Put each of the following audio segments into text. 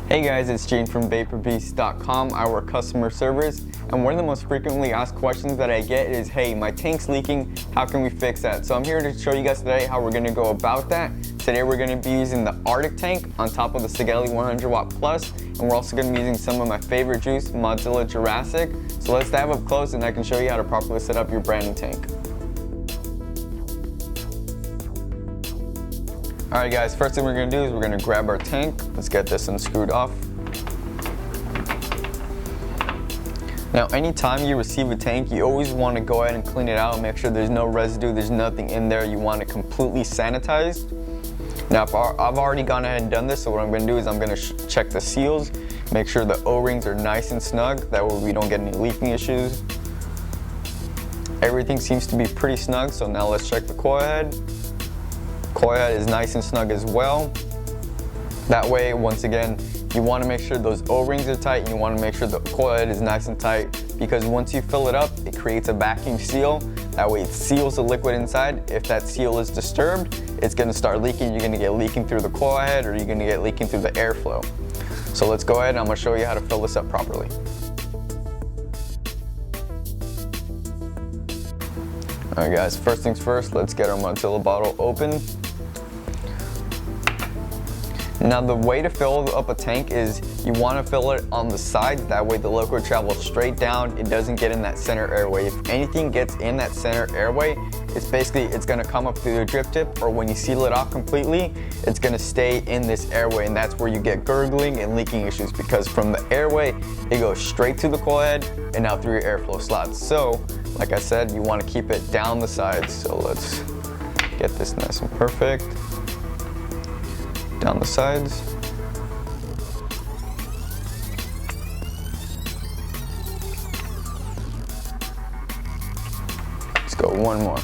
Hey guys, it's Gene from VaporBeast.com. I work customer service, and one of the most frequently asked questions that I get is, hey, my tank's leaking, how can we fix that? So I'm here to show you guys today how we're gonna go about that. Today we're gonna be using the Arctic tank on top of the Sigelli 100 Watt Plus, and we're also gonna be using some of my favorite juice, Mozilla Jurassic. So let's dive up close and I can show you how to properly set up your brand new tank. Alright guys, first thing we're going to do is we're going to grab our tank. Let's get this unscrewed off. Now anytime you receive a tank, you always want to go ahead and clean it out and make sure there's no residue, there's nothing in there. You want it completely sanitized. Now I've already gone ahead and done this, so what I'm going to do is I'm going to check the seals, make sure the O-rings are nice and snug, that way we don't get any leaking issues. Everything seems to be pretty snug, so now let's check the coil head. Coil head is nice and snug as well. That way, once again, you want to make sure those O-rings are tight and you want to make sure the coil head is nice and tight, because once you fill it up, it creates a vacuum seal. That way it seals the liquid inside. If that seal is disturbed, it's going to start leaking. You're going to get leaking through the coil head, or you're going to get leaking through the airflow. So let's go ahead and I'm going to show you how to fill this up properly. Alright guys, first things first, let's get our Mozilla bottle open. Now the way to fill up a tank is you want to fill it on the sides, that way the liquid travels straight down, it doesn't get in that center airway. If anything gets in that center airway, it's going to come up through the drip tip, or when you seal it off completely, it's going to stay in this airway, and that's where you get gurgling and leaking issues, because from the airway, it goes straight to the coil head and out through your airflow slots. So, like I said, you want to keep it down the sides. So let's get this nice and perfect. Down the sides. Let's go one more.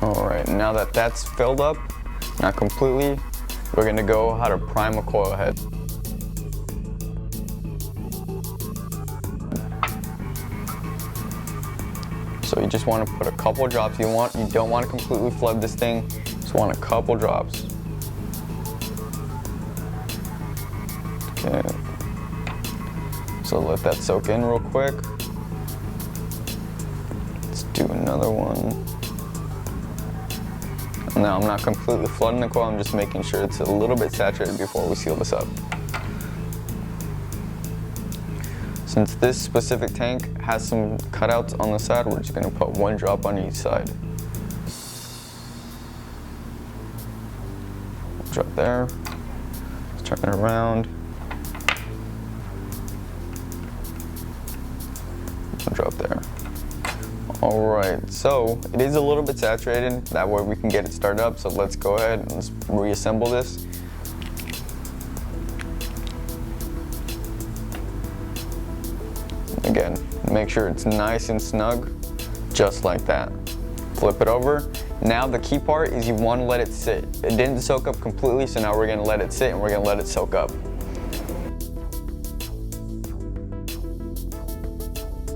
Alright, now that that's filled up, not completely, we're going to go how to prime a coil head. So you just want to put a couple drops. You don't want to completely flood this thing. Just want a couple drops. Okay. So let that soak in real quick. Let's do another one. Now I'm not completely flooding the coil, I'm just making sure it's a little bit saturated before we seal this up. Since this specific tank has some cutouts on the side, we're just going to put one drop on each side. Drop there. Let's turn it around. Drop there. Alright, so it is a little bit saturated, that way we can get it started up, so let's go ahead and let's reassemble this. Again, make sure it's nice and snug, just like that. Flip it over. Now the key part is you want to let it sit. It didn't soak up completely, so now we're going to let it sit and we're going to let it soak up.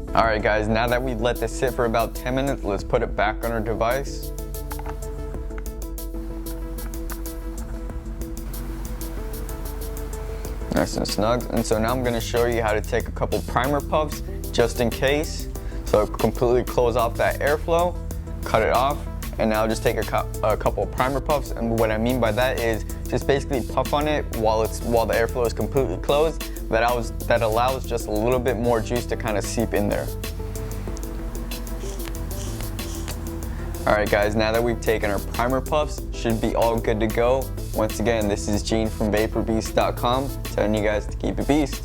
Alright guys, now that we've let this sit for about 10 minutes, let's put it back on our device. Nice and snug. And so now I'm going to show you how to take a couple primer puffs just in case. So completely close off that airflow, cut it off, and now just take a couple primer puffs. And what I mean by that is just basically puff on it while the airflow is completely closed. That allows just a little bit more juice to kind of seep in there. Alright guys, now that we've taken our primer puffs, should be all good to go. Once again, this is Gene from VaporBeast.com, telling you guys to keep it beast.